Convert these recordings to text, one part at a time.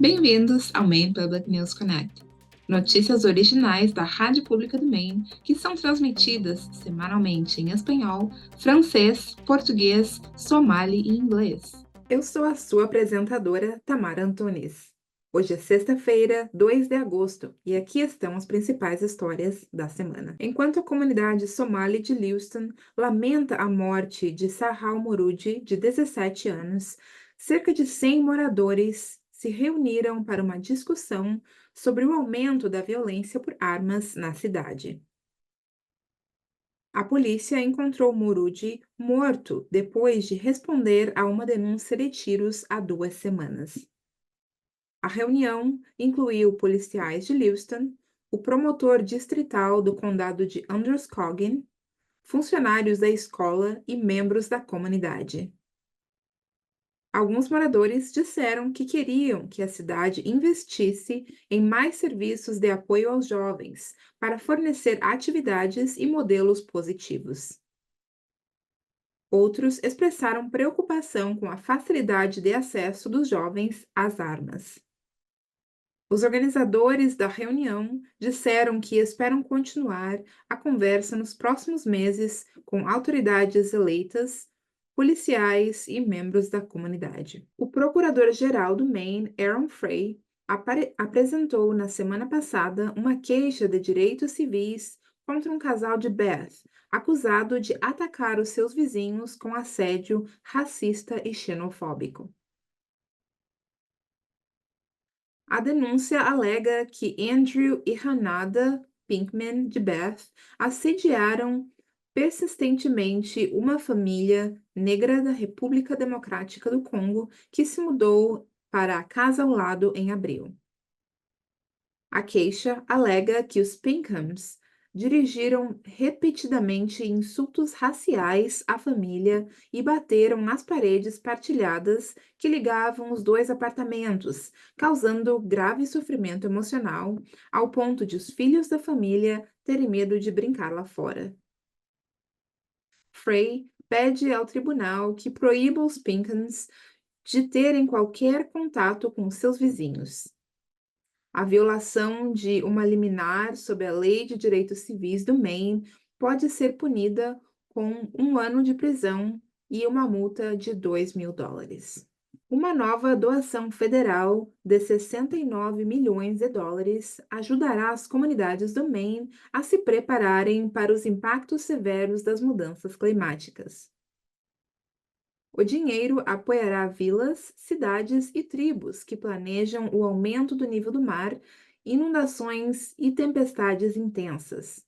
Bem-vindos ao Maine Public News Connect, notícias originais da Rádio Pública do Maine que são transmitidas semanalmente em espanhol, francês, português, somali e inglês. Eu sou a sua apresentadora, Tamara Antunes. Hoje é sexta-feira, 2 de agosto, e aqui estão as principais histórias da semana. Enquanto a comunidade somali de Lewiston lamenta a morte de Sahal Murudi, de 17 anos, cerca de 100 moradores se reuniram para uma discussão sobre o aumento da violência por armas na cidade. A polícia encontrou Murudi morto depois de responder a uma denúncia de tiros há 2 semanas. A reunião incluiu policiais de Lewiston, o promotor distrital do condado de Androscoggin, funcionários da escola e membros da comunidade. Alguns moradores disseram que queriam que a cidade investisse em mais serviços de apoio aos jovens para fornecer atividades e modelos positivos. Outros expressaram preocupação com a facilidade de acesso dos jovens às armas. Os organizadores da reunião disseram que esperam continuar a conversa nos próximos meses com autoridades eleitas, policiais e membros da comunidade. O procurador-geral do Maine, Aaron Frey, apresentou na semana passada uma queixa de direitos civis contra um casal de Bath, acusado de atacar os seus vizinhos com assédio racista e xenofóbico. A denúncia alega que Andrew e Hannah Pinkman de Bath assediaram persistentemente uma família negra da República Democrática do Congo que se mudou para a casa ao lado em abril. A queixa alega que os Pinkhams dirigiram repetidamente insultos raciais à família e bateram nas paredes partilhadas que ligavam os 2 apartamentos, causando grave sofrimento emocional, ao ponto de os filhos da família terem medo de brincar lá fora. Frey pede ao tribunal que proíba os Pinkhams de terem qualquer contato com seus vizinhos. A violação de uma liminar sob a Lei de Direitos Civis do Maine pode ser punida com 1 ano de prisão e uma multa de $2.000. Uma nova doação federal de 69 milhões de dólares ajudará as comunidades do Maine a se prepararem para os impactos severos das mudanças climáticas. O dinheiro apoiará vilas, cidades e tribos que planejam o aumento do nível do mar, inundações e tempestades intensas.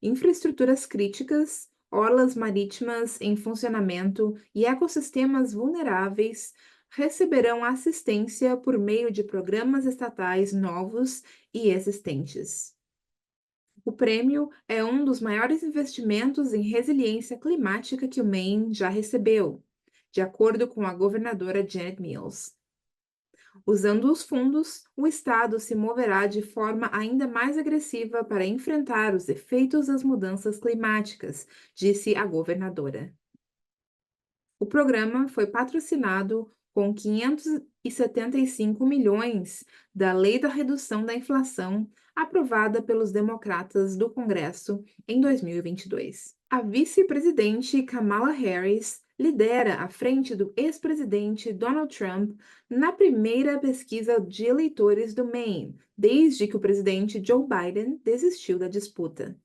Infraestruturas críticas, orlas marítimas em funcionamento e ecossistemas vulneráveis receberão assistência por meio de programas estatais novos e existentes. O prêmio é um dos maiores investimentos em resiliência climática que o Maine já recebeu, de acordo com a governadora Janet Mills. Usando os fundos, o estado se moverá de forma ainda mais agressiva para enfrentar os efeitos das mudanças climáticas, disse a governadora. O programa foi patrocinado com 575 milhões da Lei da Redução da Inflação, aprovada pelos democratas do Congresso em 2022. A vice-presidente Kamala Harris lidera à frente do ex-presidente Donald Trump na primeira pesquisa de eleitores do Maine, desde que o presidente Joe Biden desistiu da disputa.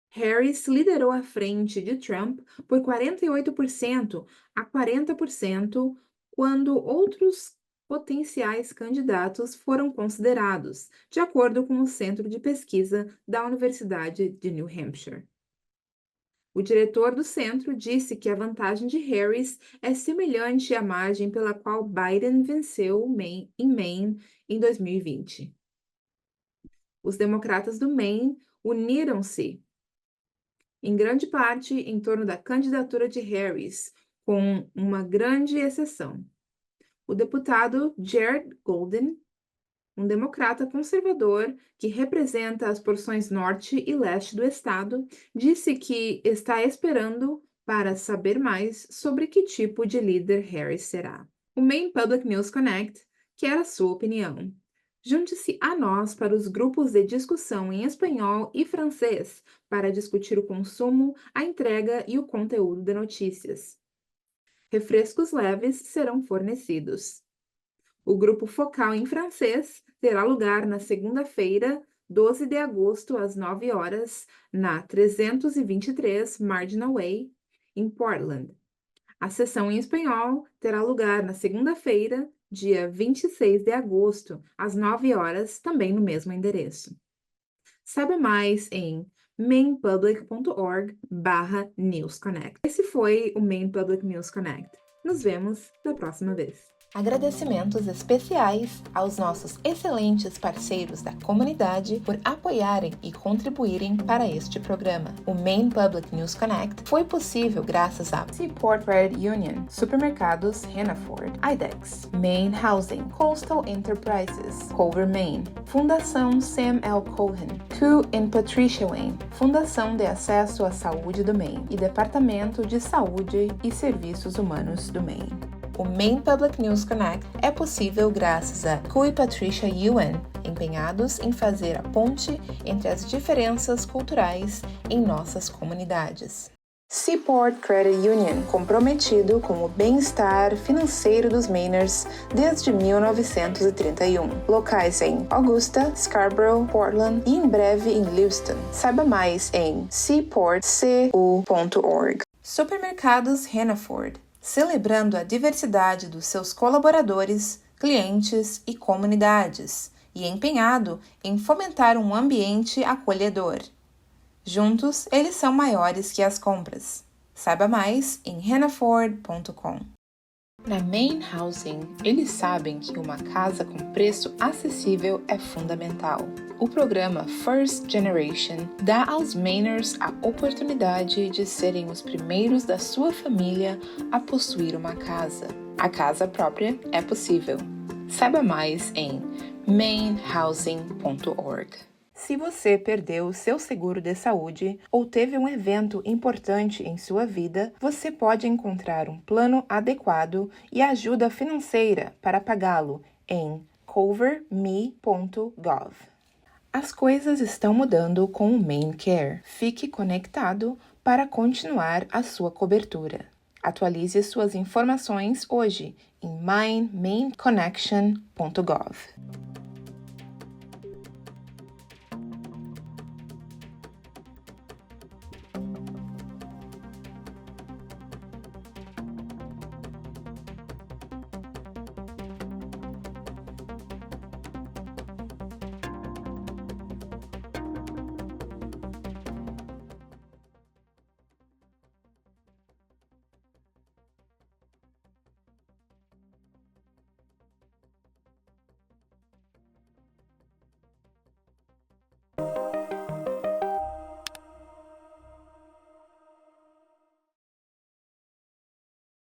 Harris liderou à frente de Trump por 48% a 40% quando outros potenciais candidatos foram considerados, de acordo com o Centro de Pesquisa da Universidade de New Hampshire. O diretor do centro disse que a vantagem de Harris é semelhante à margem pela qual Biden venceu em Maine em 2020. Os democratas do Maine uniram-se em grande parte em torno da candidatura de Harris, com uma grande exceção. O deputado Jared Golden, um democrata conservador que representa as porções norte e leste do estado, disse que está esperando para saber mais sobre que tipo de líder Harris será. O Maine Public News Connect quer a sua opinião. Junte-se a nós para os grupos de discussão em espanhol e francês para discutir o consumo, a entrega e o conteúdo de notícias. Refrescos leves serão fornecidos. O grupo focal em francês terá lugar na segunda-feira, 12 de agosto, às 9 horas, na 323 Marginal Way, em Portland. A sessão em espanhol terá lugar na segunda-feira, dia 26 de agosto, às 9 horas, também no mesmo endereço. Saiba mais em mainpublic.org/newsconnect. Esse foi o Maine Public News Connect. Nos vemos da próxima vez. Agradecimentos especiais aos nossos excelentes parceiros da comunidade por apoiarem e contribuírem para este programa. O Maine Public News Connect foi possível graças a Seaport Credit Union, Supermercados Hannaford, IDEX, Maine Housing, Coastal Enterprises, Culver, Maine, Fundação Sam L. Cohen, Two in Patricia Wayne, Fundação de Acesso à Saúde do Maine e Departamento de Saúde e Serviços Humanos do Maine. O Maine Public News Connect é possível graças a Cui e Patricia Yuen, empenhados em fazer a ponte entre as diferenças culturais em nossas comunidades. Seaport Credit Union, comprometido com o bem-estar financeiro dos Mainers desde 1931. Locais em Augusta, Scarborough, Portland e em breve em Lewiston. Saiba mais em seaportcu.org. Supermercados Hannaford, celebrando a diversidade dos seus colaboradores, clientes e comunidades, e empenhado em fomentar um ambiente acolhedor. Juntos, eles são maiores que as compras. Saiba mais em hannaford.com. Na Maine Housing, eles sabem que uma casa com preço acessível é fundamental. O programa First Generation dá aos Mainers a oportunidade de serem os primeiros da sua família a possuir uma casa. A casa própria é possível. Saiba mais em mainehousing.org. Se você perdeu o seu seguro de saúde ou teve um evento importante em sua vida, você pode encontrar um plano adequado e ajuda financeira para pagá-lo em coverme.gov. As coisas estão mudando com o MaineCare. Fique conectado para continuar a sua cobertura. Atualize suas informações hoje em maineconnection.gov.